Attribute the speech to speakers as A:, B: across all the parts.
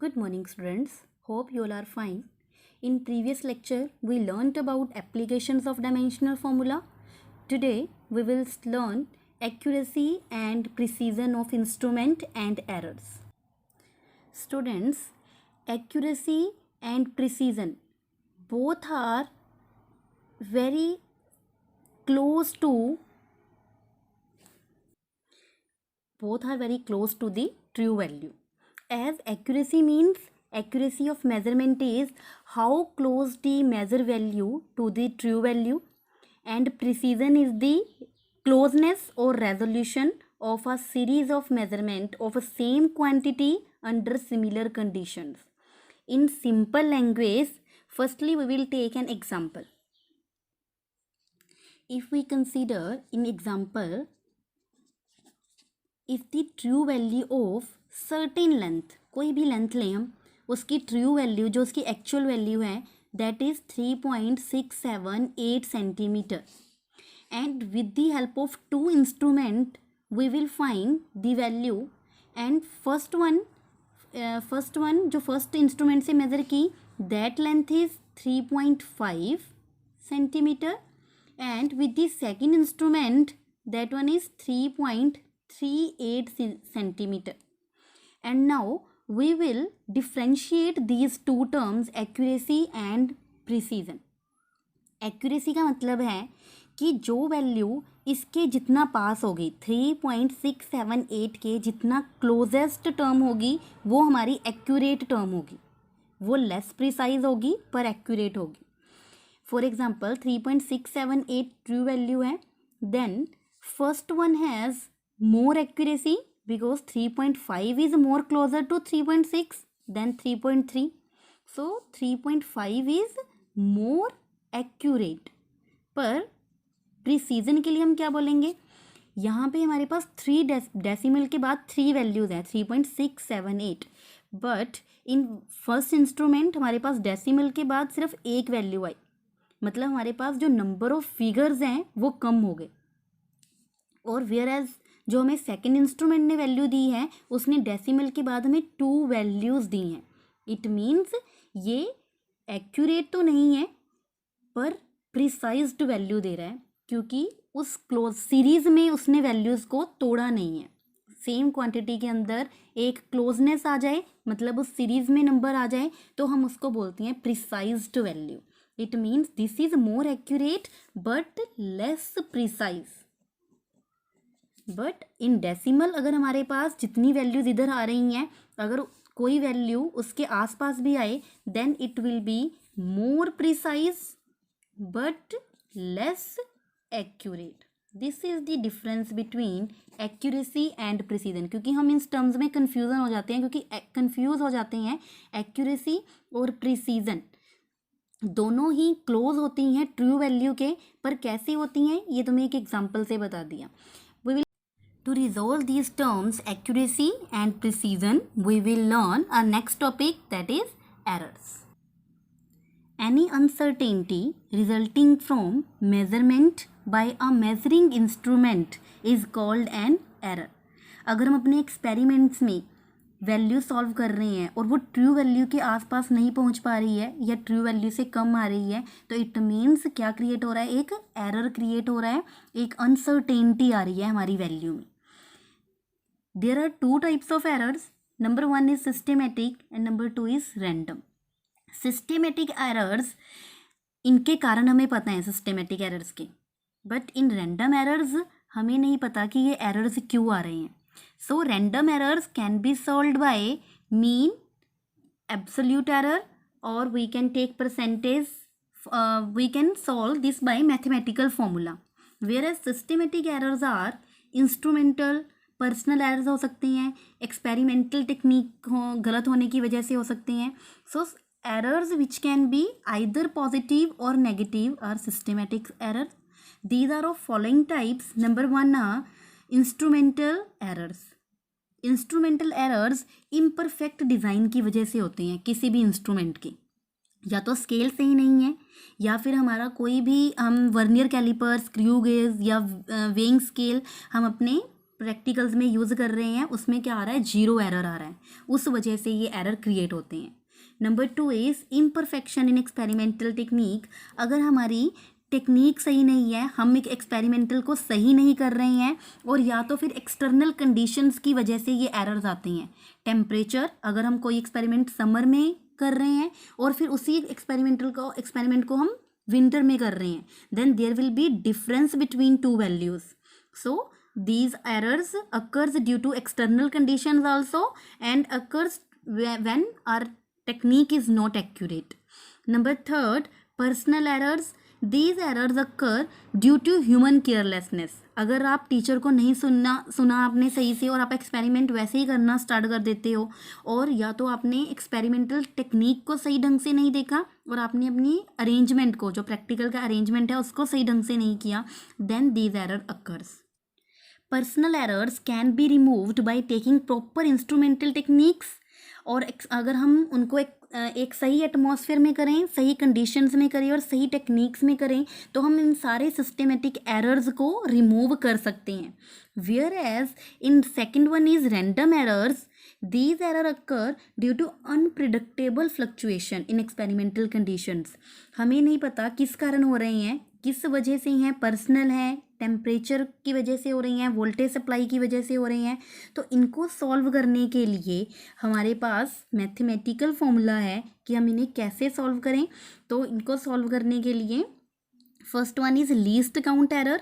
A: Good morning, students. Hope you all are fine. In previous lecture, we learnt about applications of dimensional formula. Today, we will learn accuracy and precision of instrument and errors. Students, accuracy and precision both are very close to the true value, as accuracy means accuracy of measurement is how close the measure value to the true value, and precision is the closeness or resolution of a series of measurement of a same quantity under similar conditions. In simple language, firstly we will take an example. If we consider in example, if the true value of certain length, कोई भी length लें हम, उसकी true value जो उसकी actual value है that is 3.678 centimetre, and with the help of two instrument we will find the value. And first one जो फर्स्ट इंस्ट्रूमेंट से मेज़र की that length is 3.5 centimetre, and with the second instrument that one is 3.38 centimeter. And now we will differentiate these two terms, accuracy and precision. accuracy का मतलब है कि जो value इसके जितना पास होगी 3.678 के जितना क्लोजेस्ट टर्म होगी वो हमारी एक्यूरेट टर्म होगी. वो लेस प्रिसाइज होगी पर एक्यूरेट होगी. फॉर एग्जाम्पल 3.678 ट्रू वैल्यू है, then first one has more accuracy because 3.5 is more closer to 3.6 than 3.3. So 3.5 is more accurate. पर प्रिसीजन के लिए हम क्या बोलेंगे, यहाँ पे हमारे पास 3 डेसिमल के बाद 3 वैल्यूज़ हैं 3.678, बट इन फर्स्ट इंस्ट्रूमेंट हमारे पास डेसिमल के बाद सिर्फ एक वैल्यू आई, मतलब हमारे पास जो नंबर ऑफ फिगर्स हैं वो कम हो गए. और वेयर एज जो हमें सेकंड इंस्ट्रूमेंट ने वैल्यू दी है उसने डेसिमल के बाद हमें 2 वैल्यूज़ दी हैं. इट मीन्स ये एक्यूरेट तो नहीं है पर प्रिसाइज्ड वैल्यू दे रहा है, क्योंकि उस क्लोज सीरीज़ में उसने वैल्यूज़ को तोड़ा नहीं है. सेम क्वांटिटी के अंदर एक क्लोजनेस आ जाए, मतलब उस सीरीज़ में नंबर आ जाए, तो हम उसको बोलते हैं precised value. It means this is more accurate but less precise. But in decimal अगर हमारे पास जितनी वैल्यूज इधर आ रही हैं, अगर कोई वैल्यू उसके आसपास भी आए then it will be more precise but less accurate. This is the difference between accuracy and precision. क्योंकि हम इन टर्म्स में कन्फ्यूज़न हो जाते हैं, क्योंकि कन्फ्यूज़ हो जाते हैं accuracy और precision दोनों ही क्लोज होती हैं ट्रू वैल्यू के, पर कैसे होती हैं ये तुम्हें एक एग्जांपल से बता दिया. We will to resolve these terms accuracy and precision we will learn a next topic that is errors. Any uncertainty resulting from measurement by a measuring instrument is called an error. अगर हम अपने experiments में value solve कर रहे हैं और वो true value के आसपास नहीं पहुंच पा रही है या ट्रू वैल्यू से कम आ रही है, तो इट मीन्स क्या क्रिएट हो रहा है, एक एरर क्रिएट हो रहा है, एक अनसर्टेनिटी आ रही है हमारी वैल्यू में. There are 2 types of errors. Number 1 is systematic and number 2 is random. Systematic errors, इनके कारण हमें पता है सिस्टेमेटिक एरर्स के, बट इन रैंडम एरर्स हमें नहीं पता कि ये एरर्स क्यों आ रहे हैं. So random errors can be solved by mean, absolute error, or we can take percentage. We can solve this by mathematical formula. Whereas systematic errors are instrumental, personal errors हो सकती हैं, experimental technique गलत होने की वजह से हो सकती हैं. So errors which can be either positive or negative are systematic errors. These are of following types. Number 1 are instrumental errors. Instrumental errors imperfect design की वजह से होती हैं किसी भी इंस्ट्रूमेंट की, या तो स्केल सही नहीं है, या फिर हमारा कोई भी हम वर्नियर कैलिपर, स्क्रू गेज या वेइंग स्केल हम अपने प्रैक्टिकल्स में यूज़ कर रहे हैं उसमें क्या आ रहा है, 0 एरर आ रहा है, उस वजह से ये एरर क्रिएट होते हैं। Number 2 is imperfection in experimental technique. अगर हमारी टेक्निक सही नहीं है, हम एक एक्सपेरिमेंटल को सही नहीं कर रहे हैं, और या तो फिर एक्सटर्नल कंडीशंस की वजह से ये एरर्स आते हैं। टेम्परेचर, अगर हम कोई एक्सपेरिमेंट समर में कर रहे हैं और फिर उसी एक्सपेरिमेंट को हम विंटर में कर रहे हैं, then there will be difference between two values. So these errors occurs due to external conditions also and occurs when our technique is not accurate. Number 3, personal errors. These errors occur due to human carelessness. अगर आप teacher को नहीं सुना आपने सही से और आप एक्सपेरिमेंट वैसे ही करना स्टार्ट कर देते हो, और या तो आपने एक्सपेरिमेंटल टेक्निक को सही ढंग से नहीं देखा और आपने अपनी अरेंजमेंट को, जो प्रैक्टिकल का अरेंजमेंट है उसको सही ढंग से नहीं किया, then these error occurs. Personal errors can be removed by taking proper instrumental techniques. और अगर हम उनको एक सही एटमॉस्फेयर में करें, सही कंडीशंस में करें और सही टेक्निक्स में करें, तो हम इन सारे सिस्टमेटिक एरर्स को रिमूव कर सकते हैं. Whereas in second one is random errors. These errors occur due to unpredictable fluctuation in experimental conditions. हमें नहीं पता किस कारण हो रहे हैं, किस वजह से हैं, पर्सनल है, टेम्परेचर की वजह से हो रही हैं, वोल्टेज सप्लाई की वजह से हो रही हैं. तो इनको सॉल्व करने के लिए हमारे पास मैथमेटिकल फॉर्मूला है कि हम इन्हें कैसे सॉल्व करें. तो इनको सॉल्व करने के लिए first one is least count error.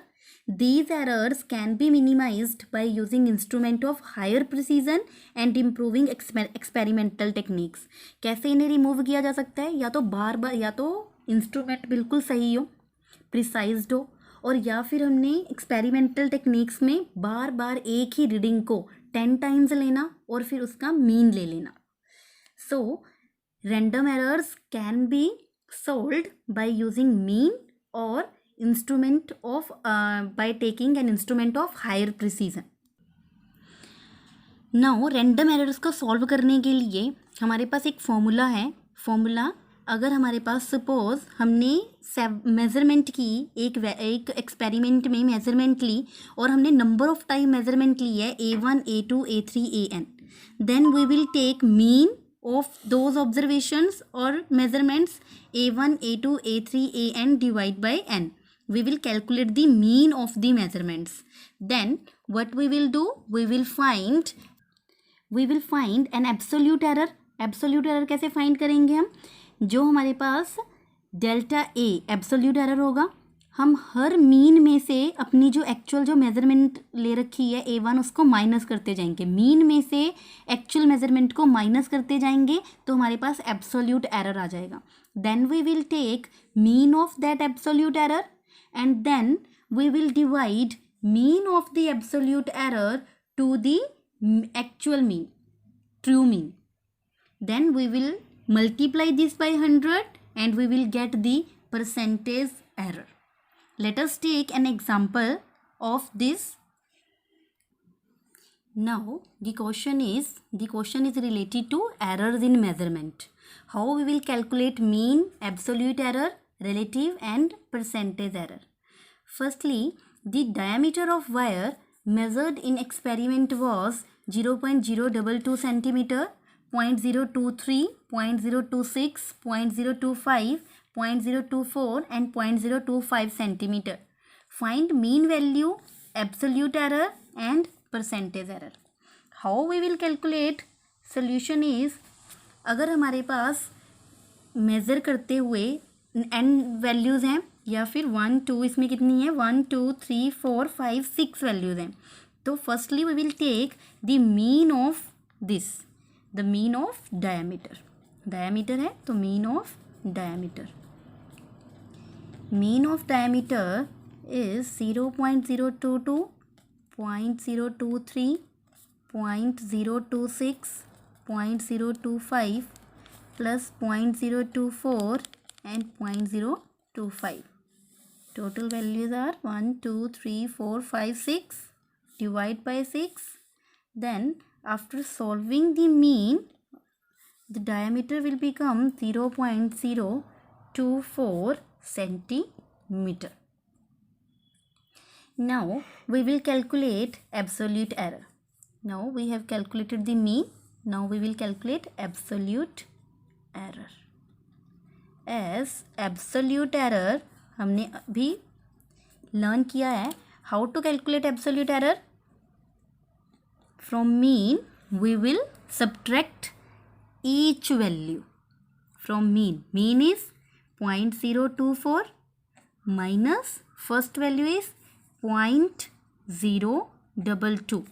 A: These errors can be minimized by using instrument of higher precision and improving experimental techniques. कैसे इन्हें रिमूव किया जा सकता है? या तो बार बार, या तो इंस्ट्रूमेंट बिल्कुल सही हो, प्रिसाइज्ड हो, और या फिर हमने एक्सपेरिमेंटल टेक्निक्स में बार बार एक ही रीडिंग को 10 टाइम्स लेना और फिर उसका मीन ले लेना. So random errors can B solved by using mean और instrument of by taking an instrument of higher precision. Now random errors को सॉल्व करने के लिए हमारे पास एक फॉर्मूला है. फॉर्मूला, अगर हमारे पास सपोज हमने मेज़रमेंट की, एक एक्सपेरिमेंट में मेज़रमेंट ली और हमने नंबर ऑफ टाइम मेज़रमेंट ली है A1, A2, A3, AN, then we will take mean of those observations or measurements A1, A2, A3, AN divide by N. We will calculate the mean of the measurements. Then what we will do? We will find an absolute error. Absolute error कैसे find करेंगे हम? जो हमारे पास delta A absolute error होगा, हम हर mean में से अपनी जो एक्चुअल जो मेज़रमेंट ले रखी है A1 उसको माइनस करते जाएंगे. मीन में से एक्चुअल मेज़रमेंट को माइनस करते जाएंगे तो हमारे पास एब्सोल्यूट एरर आ जाएगा. Then we will take mean of that absolute error and then we will divide mean of the absolute error to the actual mean, true mean. Then we will multiply this by 100 and we will get the percentage error. Let us take an example of this. Now the question is related to errors in measurement. How we will calculate mean, absolute error, relative and percentage error. Firstly, the diameter of wire measured in experiment was 0.022 centimeter, 0.023, 0.026, 0.025, 0.024 and 0.025 centimeter. Find mean value, absolute error and percentage error. How we will calculate? Solution is, अगर हमारे पास measure करते हुए n values हैं या फिर 1 2, इसमें कितनी है 1 2 3 4 5 6 वैल्यूज़ हैं, तो firstly we will take the mean of this, the mean of diameter. Diameter है तो mean of diameter. Mean of diameter is 0.022, 0.023, 0.026, 0.025 plus 0.024 and 0.025. Total values are 1 2 3 4 5 6. Divide by 6. Then after solving the mean, the diameter will become 0.024 centimeter. Now we will calculate absolute error. Now we have calculated the mean. Now we will calculate absolute error. As absolute error हमने अभी learn किया है. How to calculate absolute error? From mean we will subtract each value. From mean is 0.024 minus first value is 0.022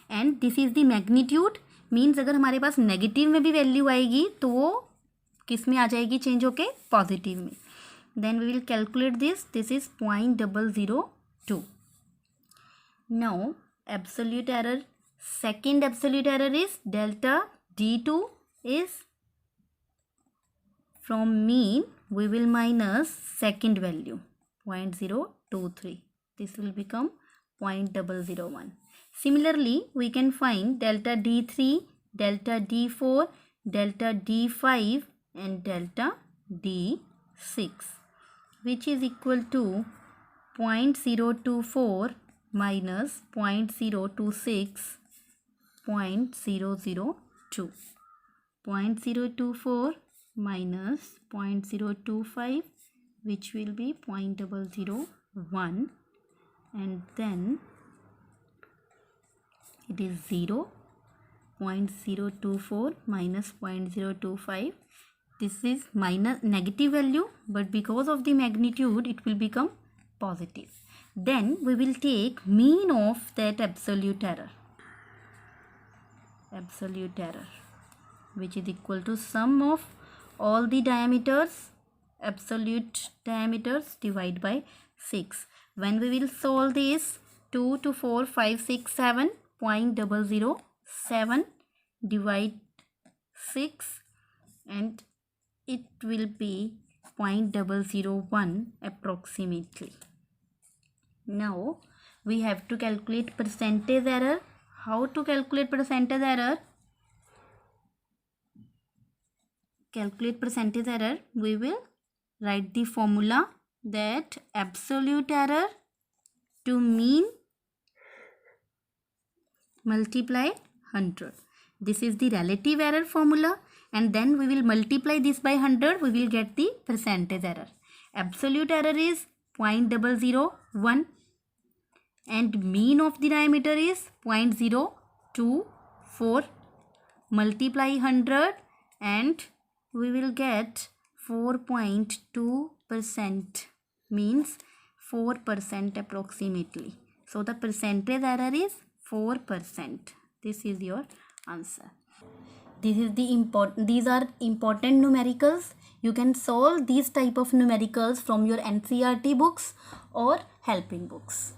A: and this is the magnitude. Means अगर हमारे पास negative में भी value आएगी तो वो किस में आ जाएगी, चेंज होके पॉजिटिव में. Then we will calculate this is 0.002. Now absolute error, second absolute error is delta D2 is from mean we will minus second value 0.023. This will become 0.001. Similarly, we can find delta D3, delta D4, delta D5 and delta D6, which is equal to 0.024 minus 0.026, 0.002. 0.024 minus 0.025, which will be 0.001, and then it is 0. 0.024 minus 0.025. This is minus negative value, but because of the magnitude it will become positive. Then we will take mean of that absolute error. Absolute error, which is equal to sum of all the diameters, absolute diameters divided by 6. When we will solve this, 2 to 4, 5, 6, 7, 0.007 divide 6 and it will be 0.001 approximately. Now we have to calculate percentage error. How to calculate percentage error? Calculate percentage error, we will write the formula that absolute error to mean multiply 100. This is the relative error formula, and then we will multiply this by 100, we will get the percentage error. Absolute error is 0.001 and mean of the diameter is 0.024. Multiply 100 and we will get 4.2%, means 4% approximately. So the percentage error is 4%. This is your answer. These are important numericals. You can solve these type of numericals from your NCERT books or helping books.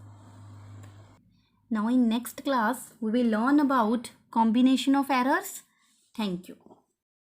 A: Now in next class we will learn about combination of errors. Thank you.